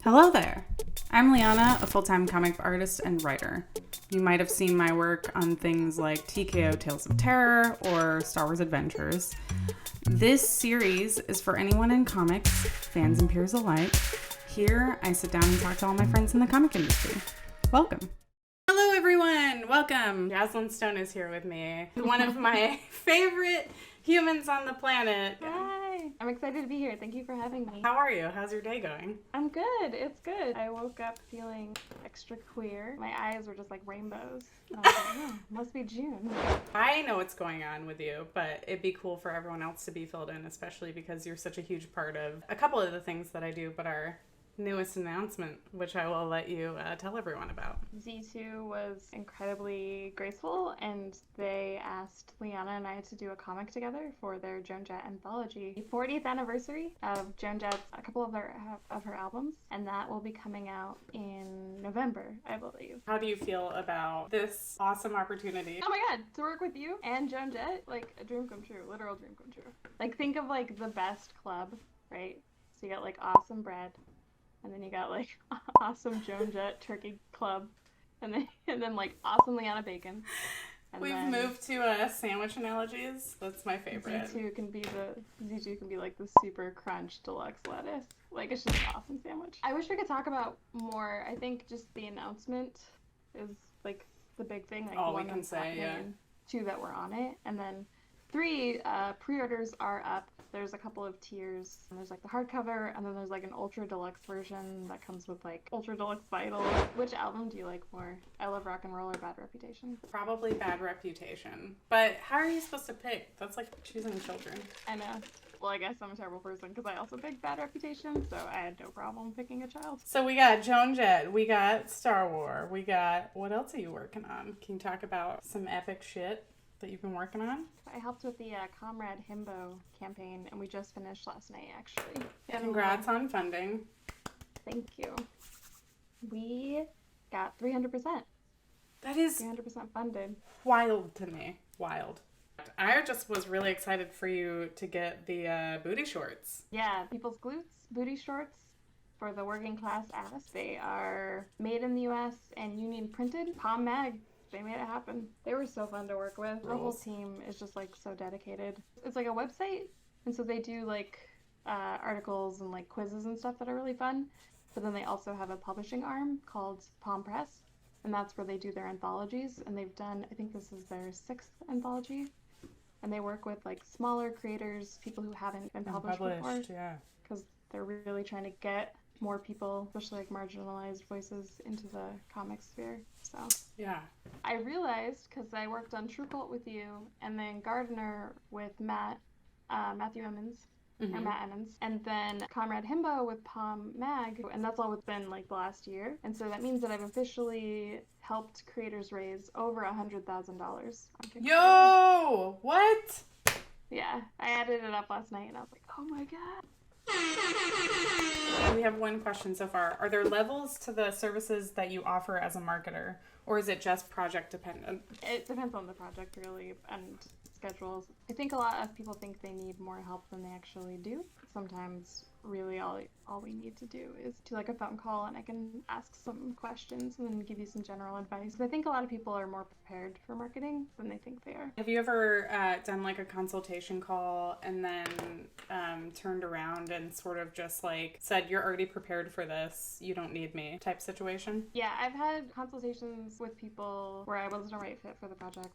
Hello there. I'm Liana, a full-time comic artist and writer. You might have seen my work on things like TKO Tales of Terror or Star Wars Adventures. This series is for anyone in comics, fans and peers alike. Here, I sit down and talk to all my friends in the comic industry. Welcome. Hello, everyone. Welcome. Jazzlyn Stone is here with me. One of my favorite humans on the planet. Hi. I'm excited to be here. Thank you for having me. How are you? How's your day going? I'm good. It's good. I woke up feeling extra queer. My eyes were just like rainbows. And I was like, oh, must be June. I know what's going on with you, but it'd be cool for everyone else to be filled in, especially because you're such a huge part of a couple of the things that I do, but our newest announcement, which I will let you tell everyone about. Z2 was incredibly graceful, and they asked Liana and I to do a comic together for their Joan Jett anthology, the 40th anniversary of Joan Jett's, a couple of her albums, and that will be coming out in November, I believe. How do you feel about this awesome opportunity? Oh my god, to work with you and Joan Jett, like a dream come true, literal dream come true. Like think of like the best club, right? So you got like awesome bread, and then you got like awesome Joan Jett turkey club, and then like awesome Liana bacon. And We've moved to sandwich analogies. That's my favorite. Z2 can be like the super crunch deluxe lettuce. Like it's just an awesome sandwich. I wish we could talk about more. I think just the announcement is like the big thing. Like all we can say, yeah. 2 that were on it, and then 3 pre-orders are up. There's a couple of tiers. There's like the hardcover, and then there's like an ultra deluxe version that comes with like ultra deluxe vinyl. Which album do you like more? I Love Rock and Roll or Bad Reputation? Probably Bad Reputation. But how are you supposed to pick? That's like choosing children. I know. Well, I guess I'm a terrible person because I also picked Bad Reputation, so I had no problem picking a child. So we got Joan Jett, we got Star Wars, we got... What else are you working on? Can you talk about some epic shit that you've been working on? I helped with the Comrade Himbo campaign, and we just finished last night, actually. Congrats on funding. Thank you. We got 300%. That is 300% funded. wild to me. Wild. I just was really excited for you to get the booty shorts. Yeah, People's Glutes booty shorts for the working class ass. They are made in the US and union printed. Palm Mag. They made it happen. They were so fun to work with. The whole team is just like so dedicated. It's like a website, and so they do like articles and like quizzes and stuff that are really fun. But then they also have a publishing arm called Palm Press, and that's where they do their anthologies. And they've done, I think this is their 6th anthology, and they work with like smaller creators, people who haven't been published before. Yeah. Because they're really trying to get more people, especially like marginalized voices, into the comic sphere. So yeah, I realized because I worked on True Cult with you, and then Gardener with Matthew Emmons, or Matt Emmons, and then Comrade Himbo with Palm Mag, and that's all within like the last year. And so that means that I've officially helped creators raise over $100,000. Yo, what? Yeah, I added it up last night, and I was like, oh my god. We have one question so far. Are there levels to the services that you offer as a marketer, or is it just project dependent? It depends on the project, really, and schedules. I think a lot of people think they need more help than they actually do. Sometimes, really, all we need to do is do like a phone call, and I can ask some questions and then give you some general advice. I think a lot of people are more prepared for marketing than they think they are. Have you ever done like a consultation call and then turned around and sort of just like said, you're already prepared for this, you don't need me type situation? Yeah, I've had consultations with people where I wasn't a right fit for the project,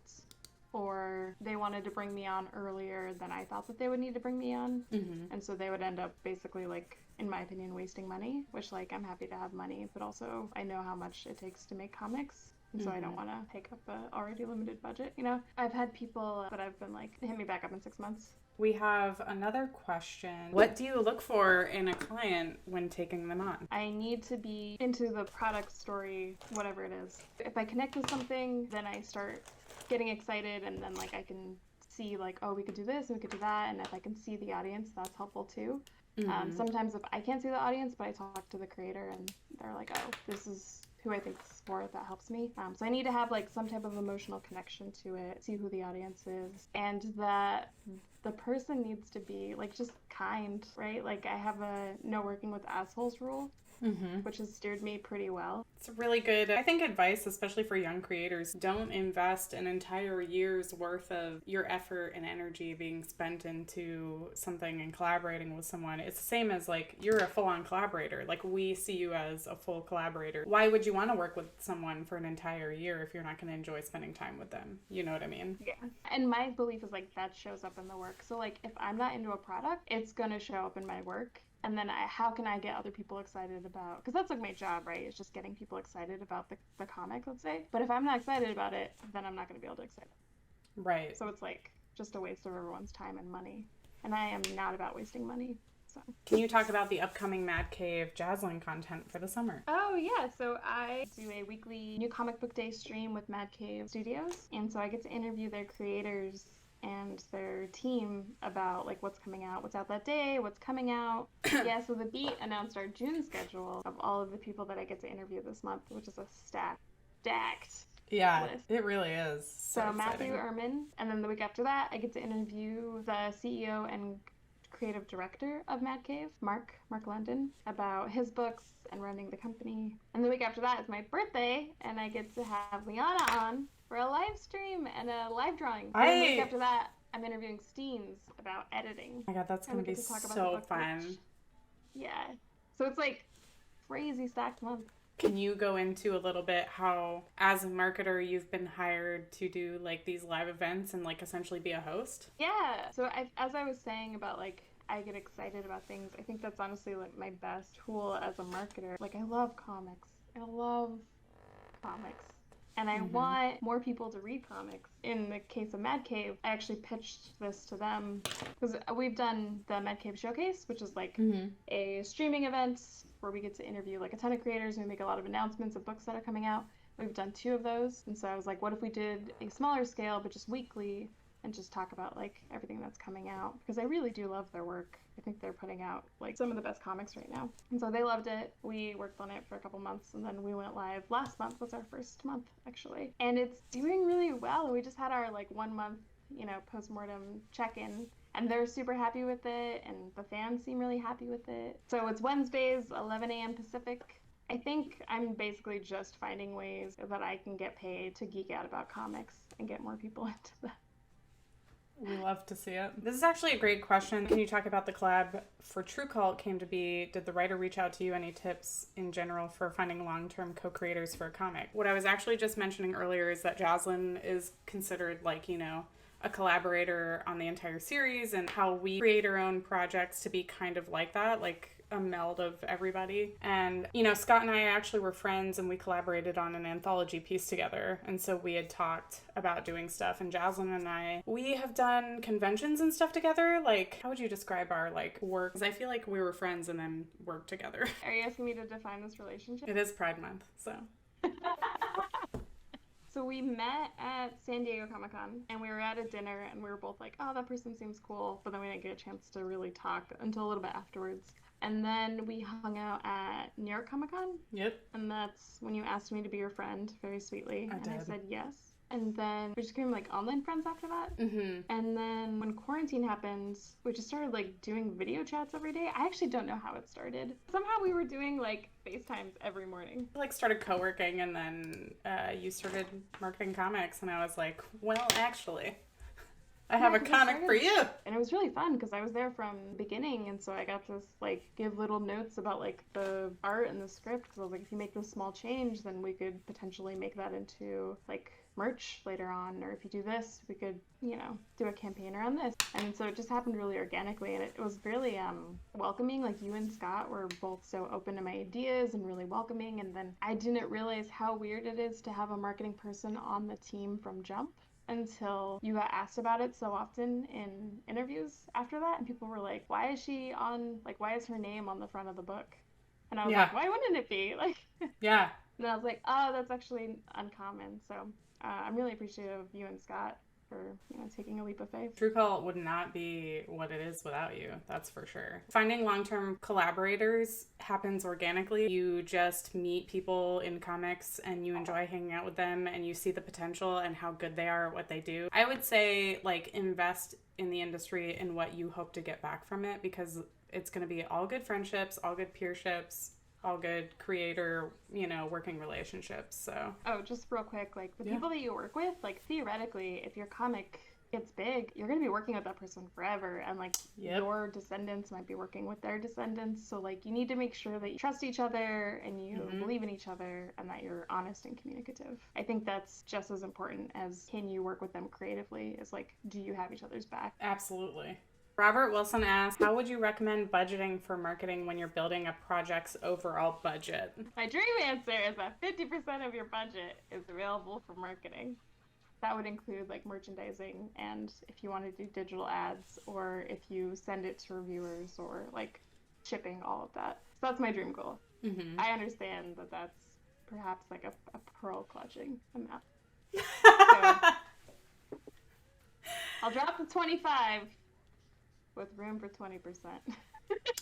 or they wanted to bring me on earlier than I thought that they would need to bring me on. Mm-hmm. And so they would end up basically, like, in my opinion, wasting money, which, like, I'm happy to have money, but also I know how much it takes to make comics. And so I don't want to take up an already limited budget, you know? I've had people that I've been like, hit me back up in 6 months. We have another question. What do you look for in a client when taking them on? I need to be into the product story, whatever it is. If I connect with something, then I start getting excited, and then like I can see like, oh, we could do this and we could do that, and if I can see the audience, that's helpful too. Sometimes if I can't see the audience, but I talk to the creator and they're like, oh, this is who I think is for, that helps me. So I need to have like some type of emotional connection to it, see who the audience is, and that the person needs to be like just kind, right? Like I have a no working with assholes rule. which has steered me pretty well. It's really good, I think, advice, especially for young creators. Don't invest an entire year's worth of your effort and energy being spent into something and collaborating with someone. It's the same as, like, you're a full-on collaborator. Like, we see you as a full collaborator. Why would you want to work with someone for an entire year if you're not going to enjoy spending time with them? You know what I mean? Yeah. And my belief is, like, that shows up in the work. So, like, if I'm not into a product, it's going to show up in my work. And then how can I get other people excited about, because that's like my job, right? It's just getting people excited about the comic, let's say. But if I'm not excited about it, then I'm not going to be able to excite them. Right. So it's like just a waste of everyone's time and money. And I am not about wasting money. So can you talk about the upcoming Mad Cave Jazzlyn content for the summer? Oh yeah, so I do a weekly New Comic Book Day stream with Mad Cave Studios. And so I get to interview their creators and their team about like what's coming out, what's out that day, what's coming out. Yeah, so the Beat announced our June schedule of all of the people that I get to interview this month, which is a stacked list. It really is. So Matthew Ehrman, and then the week after that, I get to interview the CEO and creative director of Mad Cave, Mark London, about his books and running the company. And the week after that is my birthday, and I get to have Liana on for a live stream and a live drawing. And the week after that, I'm interviewing Steens about editing. Oh my God, that's going to be so fun. Yeah. So it's like crazy stacked month. Can you go into a little bit how, as a marketer, you've been hired to do like these live events and like essentially be a host? Yeah. So as I was saying about like, I get excited about things. I think that's honestly like my best tool as a marketer. Like I love comics. And I want more people to read comics. In the case of Mad Cave, I actually pitched this to them because we've done the Mad Cave Showcase, which is like a streaming event where we get to interview like a ton of creators and we make a lot of announcements of books that are coming out. We've done 2 of those. And so I was like, what if we did a smaller scale, but just weekly, and just talk about like everything that's coming out? Because I really do love their work. I think they're putting out like some of the best comics right now. And so they loved it. We worked on it for a couple months and then we went live. Last month was our first month actually. And it's doing really well. We just had our like 1 month, postmortem check-in. And they're super happy with it and the fans seem really happy with it. So it's Wednesdays, 11 a.m. Pacific. I think I'm basically just finding ways that I can get paid to geek out about comics and get more people into them. We love to see it. This is actually a great question. Can you talk about the collab for True Cult came to be? Did the writer reach out to you? Any tips in general for finding long-term co-creators for a comic? What I was actually just mentioning earlier is that Jazzlyn is considered like, a collaborator on the entire series, and how we create our own projects to be kind of like that, like a meld of everybody. And Scott and I actually were friends and we collaborated on an anthology piece together, and so we had talked about doing stuff. And Jazzlyn and we have done conventions and stuff together. Like, how would you describe our like work? Because I feel like we were friends and then worked together. Are you asking me to define this relationship? It is Pride Month, so So we met at San Diego Comic-Con and we were at a dinner and we were both like, oh, that person seems cool, but then we didn't get a chance to really talk until a little bit afterwards. And then we hung out at New York Comic-Con. Yep. And that's when you asked me to be your friend very sweetly. I said yes. And then we just became like online friends after that. Mm-hmm. And then when quarantine happened, we just started like doing video chats every day. I actually don't know how it started. Somehow we were doing like FaceTimes every morning. I started co-working, and then you started marketing comics, and I was like, well, actually, I have a comic for you. And it was really fun because I was there from the beginning, and so I got to like give little notes about like the art and the script, because I was like, if you make this small change, then we could potentially make that into like merch later on, or if you do this, we could do a campaign around this. And so it just happened really organically, and it was really welcoming. Like, you and Scott were both so open to my ideas and really welcoming, and then I didn't realize how weird it is to have a marketing person on the team from jump until you got asked about it so often in interviews after that, and people were like, why is her name on the front of the book? And I was like, why wouldn't it be? Like, yeah. And I was like, oh, that's actually uncommon. So I'm really appreciative of you and Scott for taking a leap of faith. True Cult would not be what it is without you, that's for sure. Finding long-term collaborators happens organically. You just meet people in comics and you enjoy hanging out with them, and you see the potential and how good they are at what they do. I would say like invest in the industry and what you hope to get back from it, because it's going to be all good friendships, all good peerships, all good creator, working relationships. So. Oh, just real quick, like the people that you work with, like theoretically, if your comic gets big, you're going to be working with that person forever, and like your descendants might be working with their descendants, so like you need to make sure that you trust each other and you believe in each other and that you're honest and communicative. I think that's just as important as can you work with them creatively, as like do you have each other's back. Absolutely. Robert Wilson asks, how would you recommend budgeting for marketing when you're building a project's overall budget? My dream answer is that 50% of your budget is available for marketing. That would include like merchandising, and if you want to do digital ads, or if you send it to reviewers, or like shipping, all of that. So that's my dream goal. I understand that that's perhaps like a pearl clutching amount. So I'll drop the 25 with room for 20%.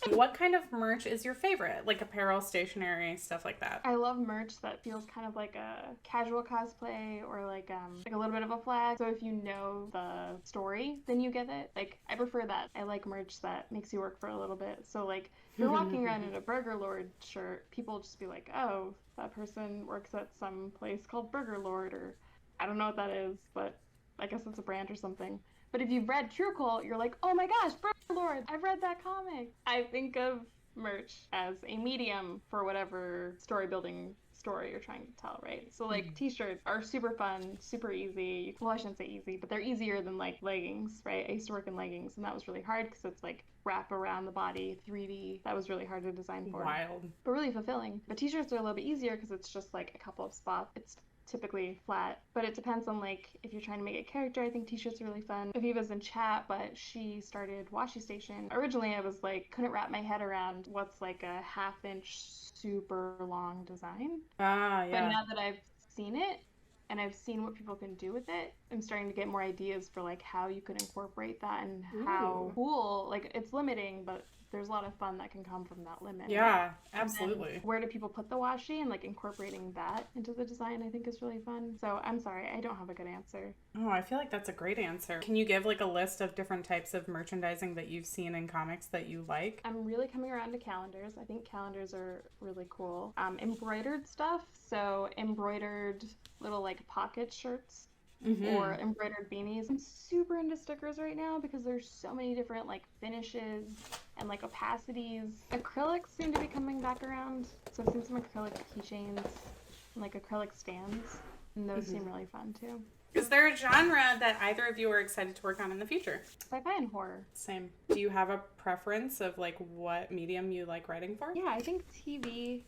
What kind of merch is your favorite? Like apparel, stationery, stuff like that? I love merch that feels kind of like a casual cosplay, or like a little bit of a flag. So if you know the story, then you get it. Like I prefer that. I like merch that makes you work for a little bit. So like if you're walking around in a Burger Lord shirt, people will just be like, oh, that person works at some place called Burger Lord, or I don't know what that is, but I guess it's a brand or something. But if you've read True Cult, you're like, oh my gosh, Burger Lord, I've read that comic. I think of merch as a medium for whatever story building story you're trying to tell, right? So like t-shirts are super fun, super easy. Well, I shouldn't say easy, but they're easier than like leggings, right? I used to work in leggings, and that was really hard because it's like wrap around the body, 3D. That was really hard to design for. Wild. But really fulfilling. But t-shirts are a little bit easier because it's just like a couple of spots. It's typically flat, but it depends on like if you're trying to make a character. I think t-shirts are really fun. Aviva's in chat, but she started Washi Station. Originally I was like couldn't wrap my head around what's like a half-inch super long design. But now that I've seen it and I've seen what people can do with it, I'm starting to get more ideas for like how you could incorporate that, and how cool, like it's limiting, but there's a lot of fun that can come from that limit. Yeah, absolutely. Where do people put the washi, and like incorporating that into the design I think is really fun. So I'm sorry, I don't have a good answer. Oh, I feel like that's a great answer. Can you give like a list of different types of merchandising that you've seen in comics that you like? I'm really coming around to calendars. I think calendars are really cool. Embroidered stuff, so embroidered little like pocket shirts. Or embroidered beanies. I'm super into stickers right now because there's so many different like finishes and like opacities. Acrylics seem to be coming back around, so I've seen some acrylic keychains and like acrylic stands, and those seem really fun too. Is there a genre that either of you are excited to work on in the future? Sci-fi and horror. Same. Do you have a preference of like what medium you like writing for? Yeah, I think TV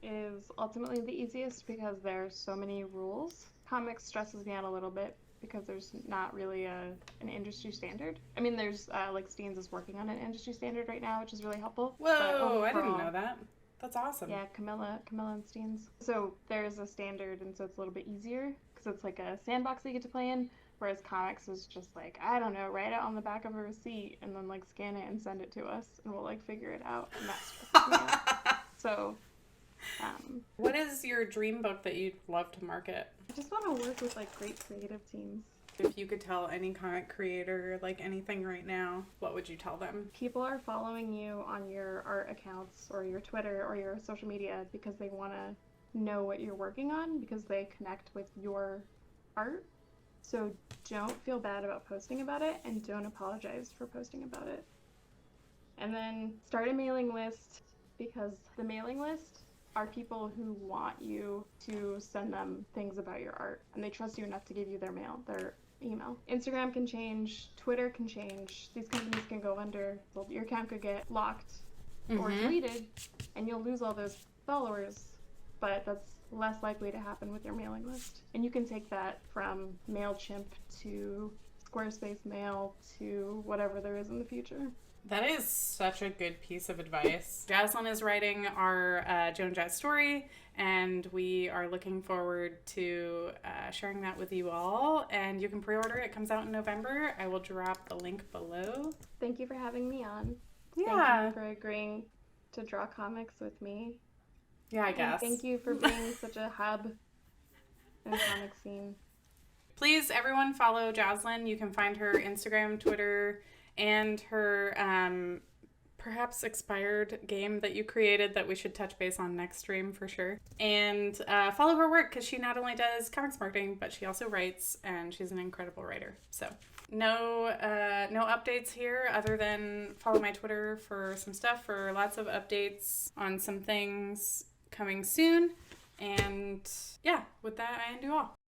is ultimately the easiest because there's so many rules. Comics stresses me out a little bit because there's not really an industry standard. I mean, there's like Steens is working on an industry standard right now, which is really helpful. Whoa, I didn't know that. That's awesome. Yeah, Camilla and Steens. So there's a standard, and so it's a little bit easier because it's like a sandbox that you get to play in. Whereas comics is just like, I don't know, write it on the back of a receipt and then like scan it and send it to us, and we'll like figure it out. And that stresses me out. So. What is your dream book that you'd love to market? I just want to work with like great creative teams. If you could tell any comic creator like anything right now, what would you tell them? People are following you on your art accounts or your Twitter or your social media because they want to know what you're working on, because they connect with your art. So don't feel bad about posting about it, and don't apologize for posting about it. And then start a mailing list, because the mailing list are people who want you to send them things about your art, and they trust you enough to give you their email. Instagram can change, Twitter can change, these companies can go under, so your account could get locked or deleted, and you'll lose all those followers, but that's less likely to happen with your mailing list. And you can take that from MailChimp to Squarespace Mail to whatever there is in the future. That is such a good piece of advice. Jazzlyn is writing our Joan Jett story, and we are looking forward to sharing that with you all. And you can pre-order it. It comes out in November. I will drop the link below. Thank you for having me on. Yeah. Thank you for agreeing to draw comics with me. Yeah, I guess. And thank you for being such a hub in the comic scene. Please, everyone, follow Jazzlyn. You can find her Instagram, Twitter, and her perhaps expired game that you created that we should touch base on next stream for sure. And follow her work because she not only does comics marketing, but she also writes, and she's an incredible writer. So no updates here other than follow my Twitter for some stuff, for lots of updates on some things coming soon. And yeah, with that, I undo all.